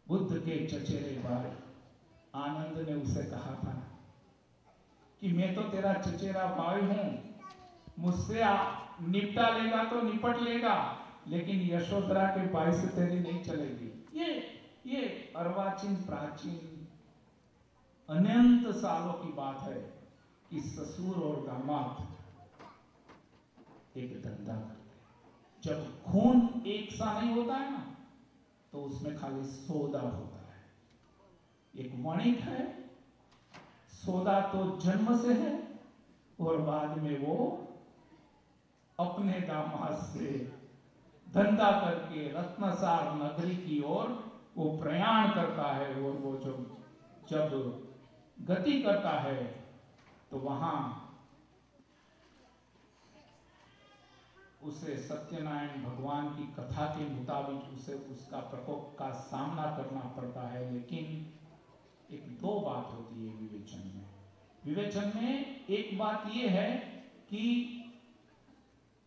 बुद्ध के चचेरे भाई आनंद ने उसे कहा था कि मैं तो तेरा चचेरा भाई हूं, मुझसे निपटा लेगा तो निपट लेगा, लेकिन यशोधरा के भाई से तेरी नहीं चलेगी। ये अर्वाचीन प्राचीन अनंत सालों की बात है कि ससुर और दामाद एक धंधा करते हैं। जब खून एक सा नहीं होता है ना, तो उसमें खाली सौदा होता है। एक वणिक है, सौदा तो जन्म से है और बाद में वो अपने दामाद से धंधा करके रत्नसार नगरी की ओर वो प्रयाण करता है। और वो जब गति करता है तो वहां उसे सत्यनारायण भगवान की कथा के मुताबिक उसे उसका प्रकोप का सामना करना पड़ता है। लेकिन एक दो बात होती है विवेचन में। विवेचन में एक बात यह है कि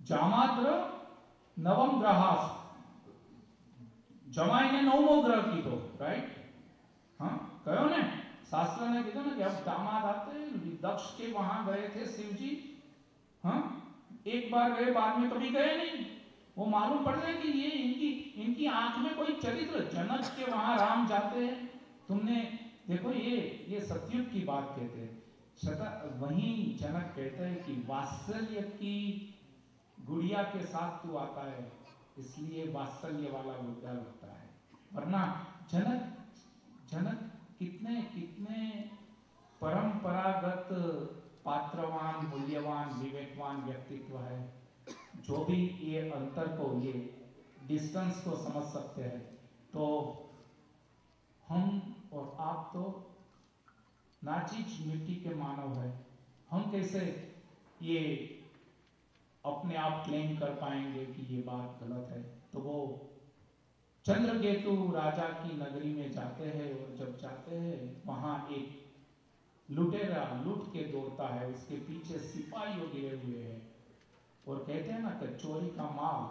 जामाद्र नवम ग्रहास, जमाई ने नवमो ग्रह की तो राइट, हाँ कहो ने शास्त्र ने कहा ना कि अब दामाद आते दक्ष के वहां गए थे शिव जी, हाँ एक बार गए, बाद में कभी गए नहीं। वो मालूम पड़ रहा है कि ये इनकी आंख में कोई चरित्र, जनक के वहां राम जाते हैं। तुमने देखो ये सतयुग की बात कहते हैं। वहीं जनक कहते हैं कि वात्सल्य की गुड़िया के साथ तू आता है, इसलिए वात्सल्य वाला मुद्दा लगता है। वरना जनक कितने परंपरागत पात्रवान, मूल्यवान, विवेकवान व्यक्तित्व है, जो भी ये अंतर को, ये डिस्टेंस को समझ सकते हैं। तो हम और आप तो नाचीज मिट्टी के मानव है, हम कैसे ये अपने आप क्लेम कर पाएंगे कि ये बात गलत है। तो वो चंद्रकेतु राजा की नगरी में जाते हैं और जब जाते हैं वहां एक लुटेरा लूट के दौड़ता है, उसके पीछे सिपाही गिरे हुए हैं और कहते हैं ना कि चोरी का माल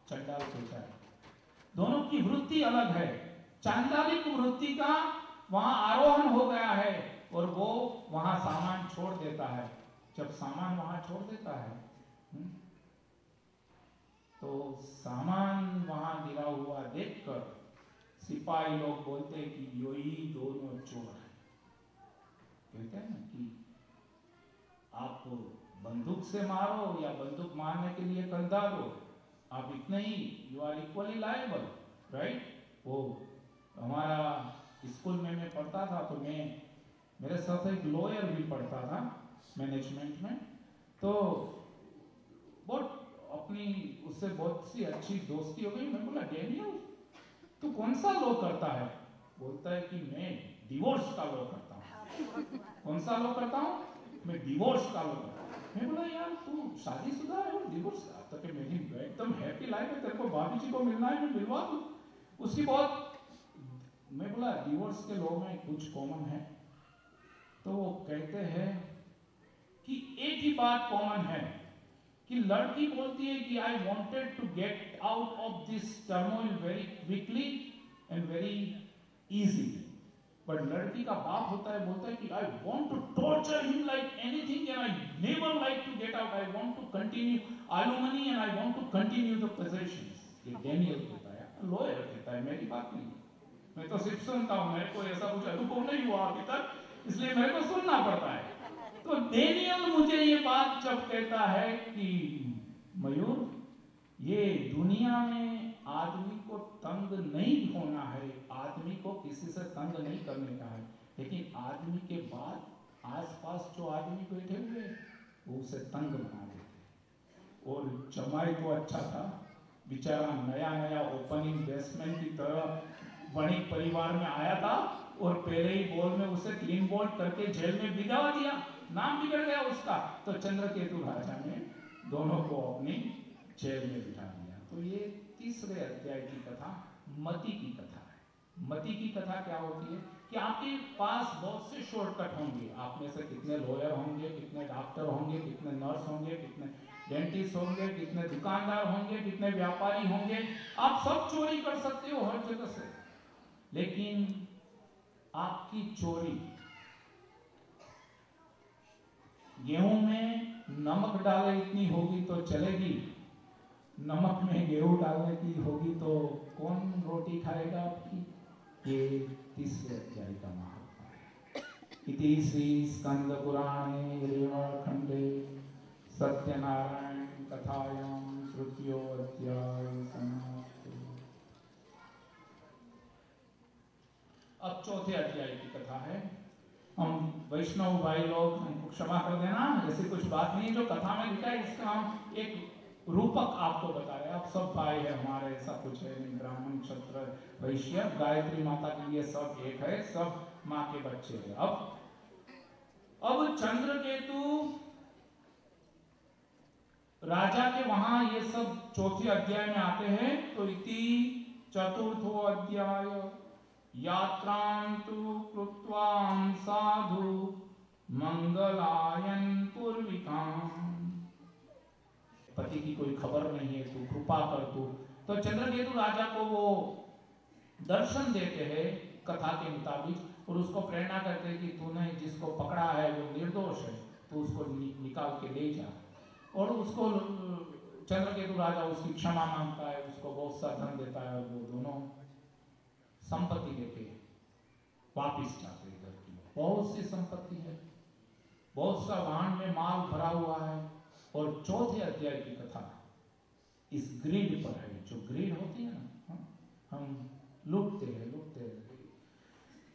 चंडाल कहता है। दोनों की वृत्ति अलग है। चांडालिक वृत्ति का वहां आरोहण हो गया है और वो वहां सामान छोड़ देता है। जब सामान वहां छोड़ देता है तो सामान वहां गिरा हुआ देखकर सिपाही लोग बोलते हैं कि यही दोनों चोर हैं। कहते हैं ना कि आप बंदूक से मारो या बंदूक मारने के लिए कंधा दो, आप इतने ही you are equally liable, right. वो हमारा स्कूल में मैं पढ़ता था तो मेरे साथ एक लॉयर भी पढ़ता था मैनेजमेंट में, तो बहुत अपनी उससे बहुत सी अच्छी दोस्ती हो गई। मैं बोला डेनियल तू कौन सा लॉ करता है? बोलता है कि मैं डिवोर्स का लॉ करता हूँ। कौन सा लॉ करता हूँ? मैं डिवोर्स का लॉ करता हूँ। मैं बोला यार तू शादीशुदा है और डिवोर्स का, तो मेरी एकदम हैप्पी लाइफ है, तेरे को भाभी जी को मिलना है मैं मिलवा दूँ उसकी बहुत। मैं बोला डिवोर्स के लॉ में कुछ कॉमन है? तो वो कहते हैं कि एक ही बात कॉमन है कि लड़की बोलती है कि I wanted to get out of this turmoil very quickly and very easily, but लड़की का बाप होता है बोलता है कि I want to torture him like anything and I never like to get out, I want to continue alimony and I want to continue the possessions. ये Daniel कहता है, लॉयर कहता है, मेरी बात नहीं, मैं तो सिर्फ सुनता हूं, मेरे को ऐसा कुछ अनुभव नहीं हुआ अभी तक, इसलिए मेरे को सुनना पड़ता है। तो डेनियल मुझे ये बात जब कहता है कि मयूर ये दुनिया में आदमी को तंग नहीं होना है, आदमी को किसी से तंग नहीं करने का है, लेकिन आदमी के बाद आसपास जो आदमी बैठे हुए वो उसे तंग बना देते। और जमाई तो अच्छा था बेचारा, नया नया ओपनिंग बैट्समैन की तरह वणिक परिवार में आया था और पहले ही बॉल में उसे क्लीन बॉल्ड करके जेल में भिजवा दिया, नाम बिगड़ गया उसका। तो चंद्रकेतु राजा ने दोनों को अपनी जेल में बिठा दिया। तो ये तीसरे अध्याय की कथा मति की कथा है। मति की कथा क्या होती है कि आपके पास बहुत से शॉर्टकट होंगे, आप में से कितने लॉयर होंगे, कितने डॉक्टर होंगे, कितने नर्स होंगे, कितने डेंटिस्ट होंगे, कितने दुकानदार होंगे, कितने व्यापारी होंगे, आप सब चोरी कर सकते हो हर जगह से। लेकिन आपकी चोरी, गेहूं में नमक डाले इतनी होगी तो चलेगी, नमक में गेहूं डालने की होगी तो कौन रोटी खाएगा आपकी? ये तीसरे अध्याय का महात्मा है। इति श्री स्कंद पुराणे रेवाखंडे सत्यनारायण कथायां तृतीयो अध्याय समाप्त। अब चौथे अध्याय की कथा है। हम वैष्णव भाई लोग हमको क्षमा कर देना, ऐसी कुछ बात नहीं है जो कथा में लिखा है, इसका हम एक रूपक आपको बता रहे हैं। आप सब भाई है हमारे, ऐसा कुछ है नहीं, ब्राह्मण क्षत्र वैश्य गायत्री माता के लिए सब एक है, सब माँ के बच्चे हैं। अब चंद्रकेतु राजा के वहां ये सब चौथे अध्याय में आते हैं। तो इति चतुर्थो अध्याय यात्रांतु कृत्वां साधु मंगलायन पूर्विकां। पति की कोई खबर नहीं है, तू कृपा कर तू। तो चंद्रकेतु राजा को वो दर्शन देते हैं कथा के मुताबिक और उसको प्रेरणा करते हैं कि तूने जिसको पकड़ा है वो निर्दोष है, तू उसको निकाल के ले जा। और उसको चंद्रकेतु राजा उसकी क्षमा मांगता है, उसको बहुत सा धन देता है और वो दोनों संपत्ति लेके वापिस जाते हैं घर की। बहुत सी संपत्ति है, बहुत सा वाहन में माल भरा हुआ है। और चौथे अध्याय की कथा इस ग्रीड पर है। जो ग्रीड होती है ना, हम लुटते हैं,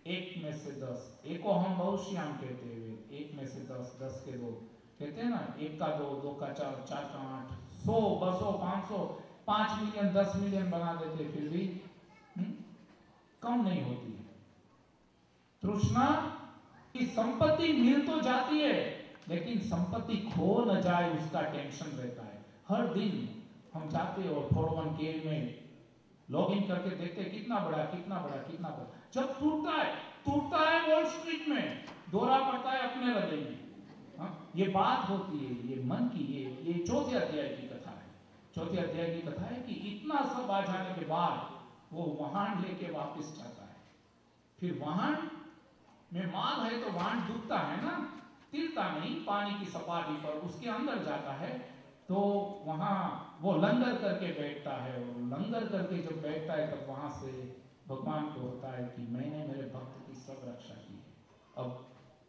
एक में से 10, एको हम बहुश्याम कहते हैं, एक में से 10, 10 के 2 कहते हैं ना, 1 का 2, 2 का 4, 4 का 8, 100, 200, 500, 5 मिलियन 10 मिलियन बना देते, फिर भी कम नहीं होती है। तृष्णा की संपत्ति मिल तो जाती है, लेकिन संपत्ति खो न जाए उसका टेंशन रहता है। हर दिन हम जाते और 401k में लॉग इन करके देखते कितना बड़ा। जब टूटता है वॉल स्ट्रीट में, दौरा पड़ता है अपने हृदय में। ये बात होती है, ये मन की, ये चौथे अध्याय की कथा है। चौथे अध्याय की कथा है कि इतना सब आ जाने के बाद वो वाहन लेके वापस जाता है। फिर वाहन में माल है तो वाहन डूबता है ना, तिरता नहीं, पानी की सपाटी पर उसके अंदर जाता है। तो वहां वो लंगर करके बैठता है, और लंगर करके जब बैठता है तब वहां से भगवान को होता है कि मैंने मेरे भक्त की सब रक्षा की है, अब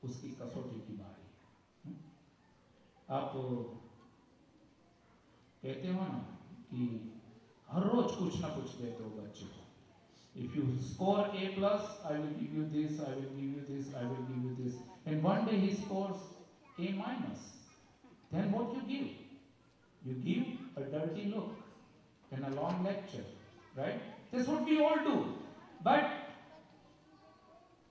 उसकी कसौटी की बारी। आप कहते हो ना कि हर रोज कुछ ना कुछ देते हो बच्चे को। If you score A+, I will give you this, I will give you this, I will give you this. And one day he scores A-. Then what you give? You give a dirty look and a long lecture, right? That's what we all do. But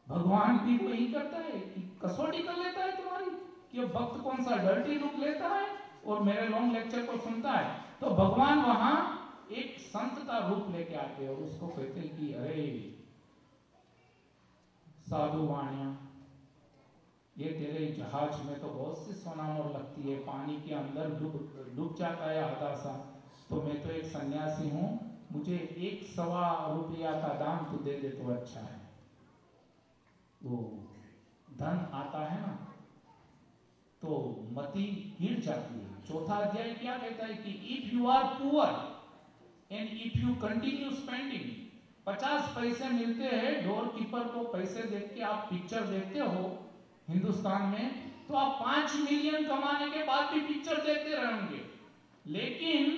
भगवान भी वही करता है कि कसौटी कर लेता है तुम्हारी, कि भक्त कौन सा डर्टी लुक लेता है और मेरे लॉन्ग लेक्चर को सुनता है। तो भगवान वहां एक संत का रूप लेके आते हैं और उसको कहते हैं कि अरे साधु वाणिया, ये तेरे जहाज में तो बहुत सी सोनामोर लगती है, पानी के अंदर डूब जाता है आधा सा। तो मैं तो एक सन्यासी हूं, मुझे 1.25 रुपया का दान तू दे दे तो अच्छा है। वो धन आता है ना तो मति गिर जाती है। चौथा अध्याय क्या कहता है कि if you are poor and if you continue spending, 50 पैसे मिलते हैं डोर कीपर को, पैसे देख के आप पिक्चर देखते हो हिंदुस्तान में, तो आप 5 मिलियन कमाने के बाद भी पिक्चर देखते रहेंगे। लेकिन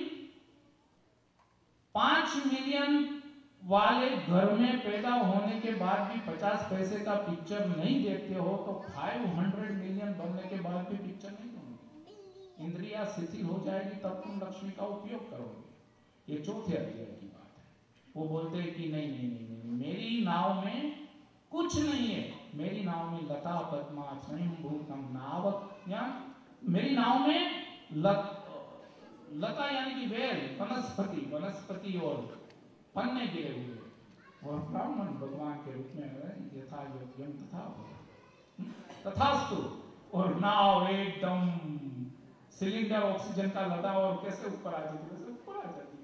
5 मिलियन वाले घर में पैदा होने के बाद भी 50 पैसे का पिक्चर नहीं देखते हो, तो 500 मिलियन बनने के बाद भी पिक्चर नहीं होंगे। इंद्रिया शिथिल हो जाएगी, तब तुम लक्ष्मी का उपयोग करोगे। ये चौथे अध्याय की बात है। वो बोलते हैं कि नहीं नहीं नहीं नहीं, मेरी नाव में कुछ नहीं है, मेरी नाव में लता पद्मा स्वयं भूतम नावक, या मेरी नाव में लता यानी कि वेल, वनस्पति और पन्ने गिरे हुए, और ब्राह्मण भगवान के रूप में यथा योग्यम तथास्तु। और नाव एकदम सिलेंडर ऑक्सीजन का लदा और कैसे ऊपर आ जाती, वैसे ऊपर आ जाती।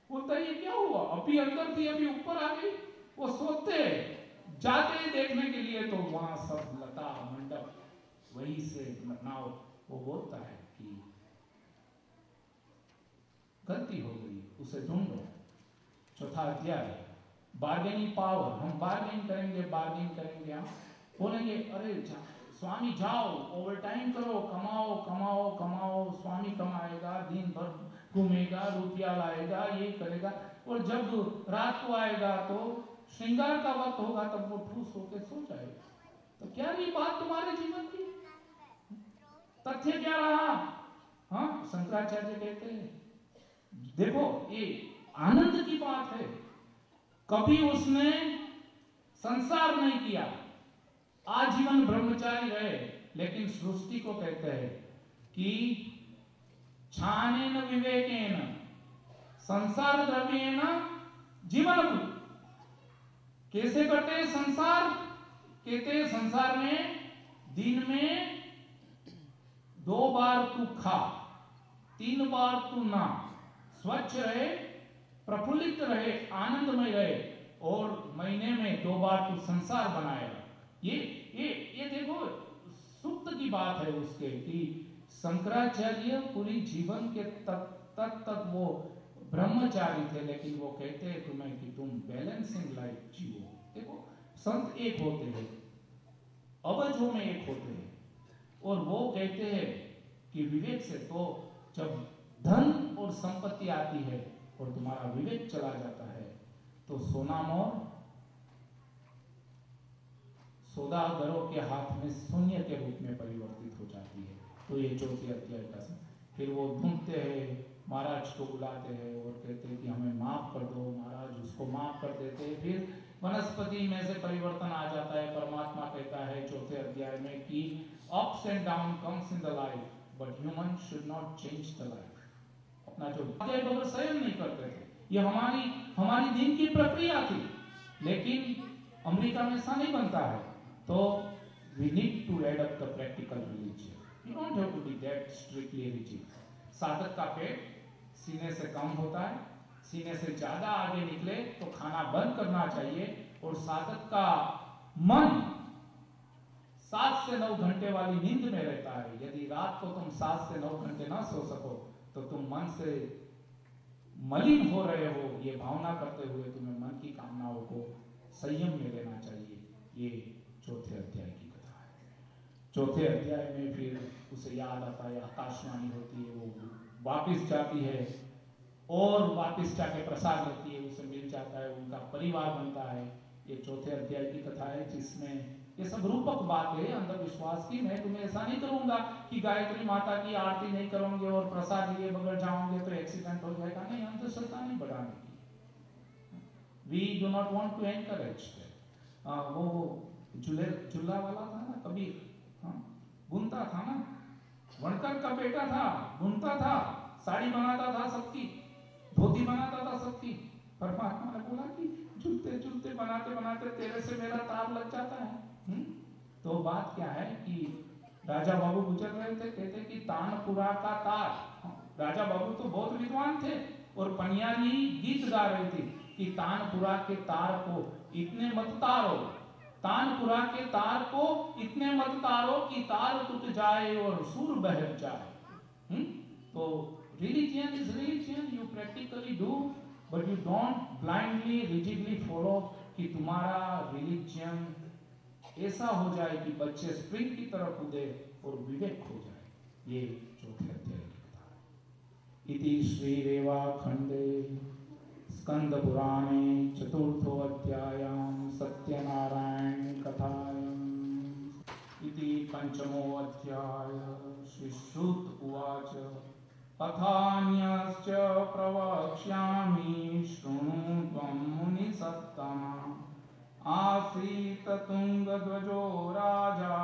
बोलता ये क्या हुआ, अभी अंदर थी अभी ऊपर आ गई। वो सोते जाते देखने के लिए, तो वहां सब लता मंडप वही से नाव, वो बोलता है कि गलती हो गई, उसे ढूंढो। चौथा अध्याय, बार्गेनिंग पावर, हम बार्गेन करेंगे, हम बोलेंगे अरे स्वामी जाओ, ओवर टाइम करो, कमाओ कमाओ कमाओ, स्वामी कमाएगा, दिन भर घूमेगा, रुपया लाएगा, ये करेगा, और जब रात को आएगा तो श्रृंगार का वक्त होगा, तब वो ठूस होकर सो जाएगा। तो क्या ये बात तुम्हारे जीवन की? तथ्य क्या रहा? हाँ, शंकराचार्य कहते हैं देखो ये आनंद की बात है, कभी उसने संसार नहीं किया, आजीवन ब्रह्मचारी रहे, लेकिन सृष्टि को कहते हैं कि छानेन विवेकेन संसार द्रव्येन जीवन। कैसे कटे संसार? कहते संसार में दिन में 2 बार तू खा, 3 बार तू ना, स्वच्छ रहे, प्रफुल्लित रहे, आनंदमय रहे, और महीने में 2 बार तू संसार बनाएगा। ये देखो सुप्त की बात है उसके, कि शंकराचार्य पूरी जीवन के तक वो ब्रह्मचारी थे, लेकिन वो कहते हैं तुम्हें कि तुम बैलेंसिंग लाइफ जियो। देखो संत एक होते हैं, अवधों में एक होते हैं, और वो कहते हैं कि विवेक से, तो जब धन और संपत्ति आती है और तुम्हारा विवेक चला जाता है, तो सोना मोर सौदागरों के हाथ में शून्य के रूप में परिवर्तित हो जाती है। तो ये चौथे अध्याय का। फिर वो ढूंढते हैं, महाराज को बुलाते हैं और कहते हैं कि हमें माफ कर दो। महाराज उसको माफ कर देते हैं। फिर वनस्पति में से परिवर्तन आ जाता है। परमात्मा कहता है चौथे अध्याय में कि ups and down comes in the life, but human should not change the life. अपना जो बगैर संयम नहीं करते थे, ये हमारी दिन की प्रक्रिया थी, लेकिन अमेरिका में ऐसा नहीं बनता है। तो we need to add up the practical religion. You don't have to be that strictly rigid. साधक का पेट सीने से कम होता है, सीने से ज्यादा आगे निकले तो खाना बंद करना चाहिए। और साधक का मन 7 से 9 घंटे वाली नींद में रहता है। यदि रात को तुम 7 से 9 घंटे ना सो सको तो तुम मन से मलिन हो रहे हो, ये भावना करते हुए तुम्हें मन की कामनाओं को संयम में लेना चाहिए। ये चौथे अध्याय की कथा है। चौथे अध्याय में फिर उसे याद आता है, आकाशवाणी होती है, वो वापिस जाती है और वापिस जाके प्रसाद लेती है, उसे मिल जाता है, उनका परिवार बनता है। ये चौथे अध्याय की कथा है, जिसमें ये सब रूपक बात है अंधविश्वास की। मैं तुम्हें ऐसा नहीं करूंगा कि गायत्री माता की आरती नहीं करोगे और प्रसाद लिए बगैर जाओगे तो एक्सीडेंट हो जाएगा। नहीं, अंधश्रद्धा नहीं बढ़ाने की। We do not want to encourage. वो झूला वाला था ना कबीर, बुनता था ना, वणकर का बेटा था, बुनता था, साड़ी बनाता था सबकी, धोती बनाता था सबकी। परमात्मा ने बोला कि झूलते झूलते बनाते बनाते तेरे से मेरा तार लग जाता है। तो बात क्या है कि राजा बाबू गुजर रहे थे, कहते कि तानपुरा का तार। राजा बाबू तो बहुत विद्वान थे और पनियारी गीत गा रही थी कि तानपुरा के तार को इतने मत तारो, तानपुरा के तार को इतने मत तारो कि तार टूट जाए और सुर बह जाए। तो religion is religion, you practically do, but you don't blindly rigidly follow कि तुम्हारा रिलीजियन ऐसा हो जाए कि बच्चे स्प्रिंग की तरह कूदे और विवेक हो जाए। ये चौथे अध्याय की कथा है। इति श्री रेवा खंडे स्कंद पुराणे चतुर्थो अध्यायां सत्यनारायण कथायां इति पंचमो अध्याय। श्री श्रुत उवाच तथान्यश्च प्रवक्ष्यामि शृणु त्वं मुनिसत्तमा। आसीत तुंगध्वजो राजा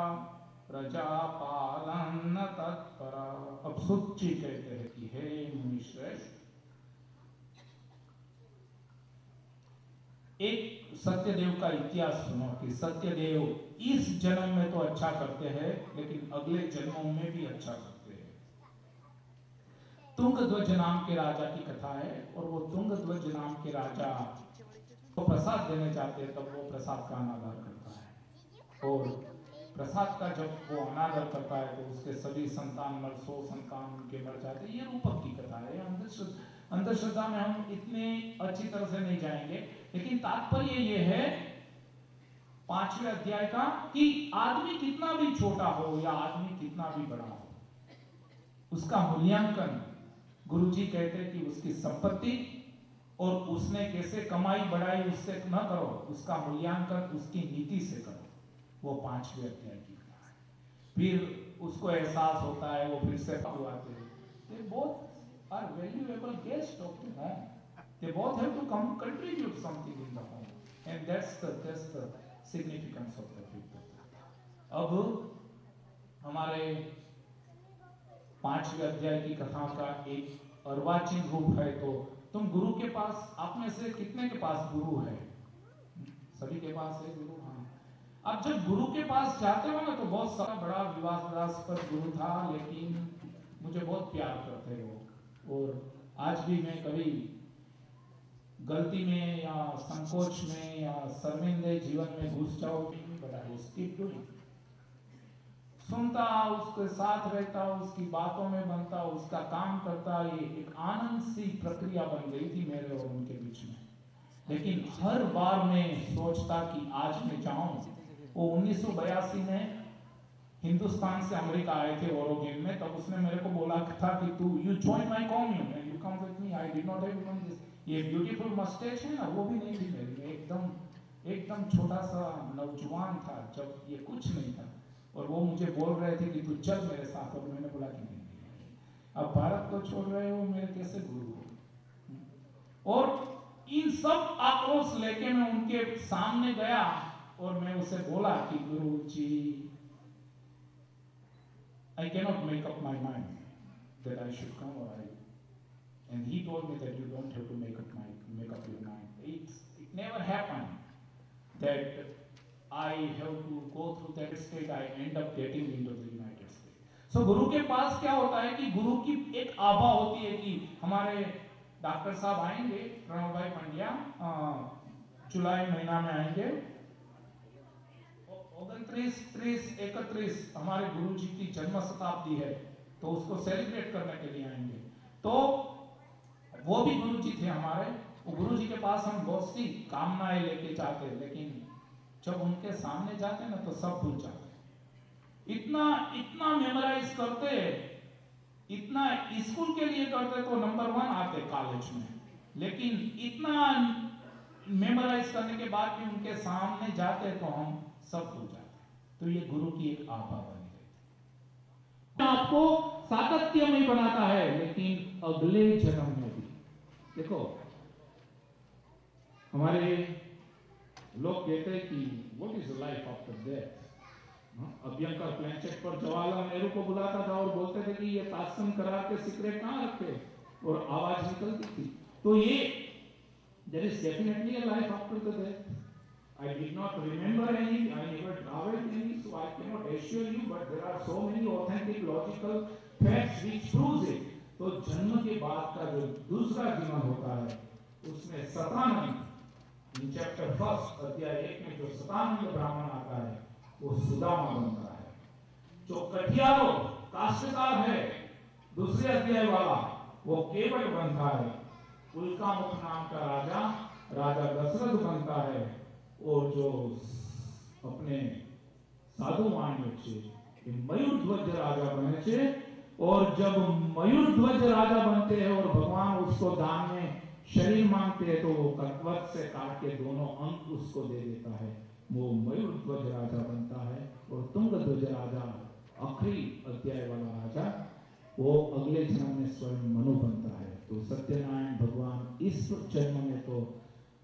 प्रजापालन तत्परा। अब सुच्ची कहते हैं कि हे मुनिश्रेष्ठ, एक सत्यदेव का इतिहास सुनो कि सत्यदेव इस जन्म में तो अच्छा करते हैं, लेकिन अगले जन्मों में भी अच्छा करते हैं। तुंगध्वज नाम के राजा की कथा है, और वो तुंगध्वज नाम के राजा वो प्रसाद देने चाहते हैं तब वो प्रसाद का अनादर करता है, और प्रसाद का जब वो अनादर करता है तो उसके सभी संतान 100 संतान उनके मर जाते हैं। ये रूपक की कथा है। अंधश्रद्धा में हम इतने अच्छी तरह से नहीं जाएंगे, लेकिन तात्पर्य ये है 5वें अध्याय का कि आदमी कितना भी छोटा हो या आदमी कितना भी बड़ा हो, उसका मूल्यांकन गुरुजी कहते हैं कि उसकी संपत्ति और उसने कैसे कमाई बढ़ाई उससे न करो, उसका मूल्यांकन उसकी नीति से करो। वो 5वें अध्याय की कथा है। फिर उसको एहसास होता है, वो फिर से आते हैं, they both are valuable guests of the home. They both have to come contribute something in the home, and that's the significance of the fifth. अब हमारे 5वें अध्याय की कथा का एक अर्वाचीन रूप है। तो तुम गुरु के पास, आप में से कितने के पास गुरु है? सभी के पास है गुरु। हाँ, अब जब गुरु के पास जाते हो ना तो बहुत सारा बड़ा विवादास्पद गुरु था, लेकिन मुझे बहुत प्यार करते हो। और आज भी मैं कभी गलती में या संकोच में या शर्मिंदे जीवन में घुस जाओ, सुनता, उसके साथ रहता, उसकी बातों में बनता, उसका काम करता। ये एक आनंद सी प्रक्रिया बन गई थी मेरे और उनके बीच में। लेकिन हर बार मैं सोचता कि आज मैं जाऊं। वो 1982 में हिंदुस्तान से अमेरिका आए थे ओरेगन में, तब उसने मेरे को बोला था कि तू you join my commune and you come with me. I did not have even this, ये ब्यूटीफुल मस्टैच है ना, वो भी नहीं थी मेरी। एकदम छोटा सा नौजवान था जब ये कुछ नहीं था, और वो मुझे बोल रहे थे कि तू चल मेरे साथ। और मैंने बोला कि नहीं, अब भारत को छोड़ रहे हो, मेरे कैसे गुरु हो। और इन सब आक्रोश लेके मैं उनके सामने गया और मैं उसे बोला कि गुरु जी, I cannot make up my mind that I should come, or and he told me that you don't have to make up your mind. It never happened that I have to go through that state. I end up getting into the United States. So गुरु के पास क्या होता है कि गुरु की एक आभा होती है कि हमारे डॉक्टर साहब आएंगे, प्रणव भाई पंड्या, जुलाई महीना में आएंगे। 29, 30, 31 हमारे गुरु जी की जन्म शताब्दी है, तो उसको सेलिब्रेट करने के लिए आएंगे। तो वो भी गुरु जी थे हमारे। वो गुरु जी के पास हम बहुत सी कामनाएं लेके जाते, लेकिन जब उनके सामने जाते ना तो सब भूल जाते। इतना मेमोराइज करते, इतना स्कूल के लिए करते तो नंबर 1 आते कॉलेज में, लेकिन इतना मेमोराइज करने के बाद भी उनके सामने जाते तो हम सब भूल जाते। तो ये गुरु की एक आभा बनी रहती। आपको सातत्य में बनाता है, लेकिन अगले जन्म में भी। देखो, हमारे लोग कहते हैं कि what is life after death. Abhyankar planchette पर जवाहरलाल नेहरू को बुलाता था और बोलते थे कि ये ताशकंद करार के सिगरेट कहाँ रखे, और आवाज निकलती थी। तो ये there is definitely a life after the death. I did not remember any, I never traveled any, so I cannot assure you, but there are so many authentic logical facts which proves it. तो जन्म के बाद का जो दूसरा जीवन होता है, उसमें सतानंद चैप्टर 1 अध्याय 1 में जो सतानंद ब्राह्मण आता है वो सुदामा बनता है। जो कटियारो काश्तकार है दूसरे अध्याय वाला, वो केवट बनता है। उल्कामुख नाम का राजा दशरथ बनता है। और जो अपने साधु मान्य मयूर ध्वज राजा बने थे, और जब मयूर ध्वज राजा बनते हैं और भगवान उसको दान में शरीर मांगते हैं, तो वो कटवत से काट के दोनों अंग उसको दे देता है। वो मयूर ध्वज राजा बनता है। और तुंग ध्वज राजा आखिरी अध्याय वाला राजा, वो अगले जन्म में स्वयं मनु बनता है। तो सत्यनारायण भगवान इस जन्म में तो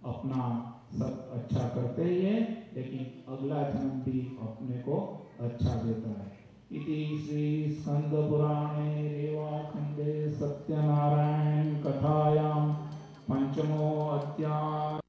अपना सब अच्छा करते ही है, लेकिन अगला जन्म भी अपने को अच्छा देता है। इति श्री स्कंद पुराणे रेवाखंडे सत्यनारायण कथायां पंचमो अध्याय।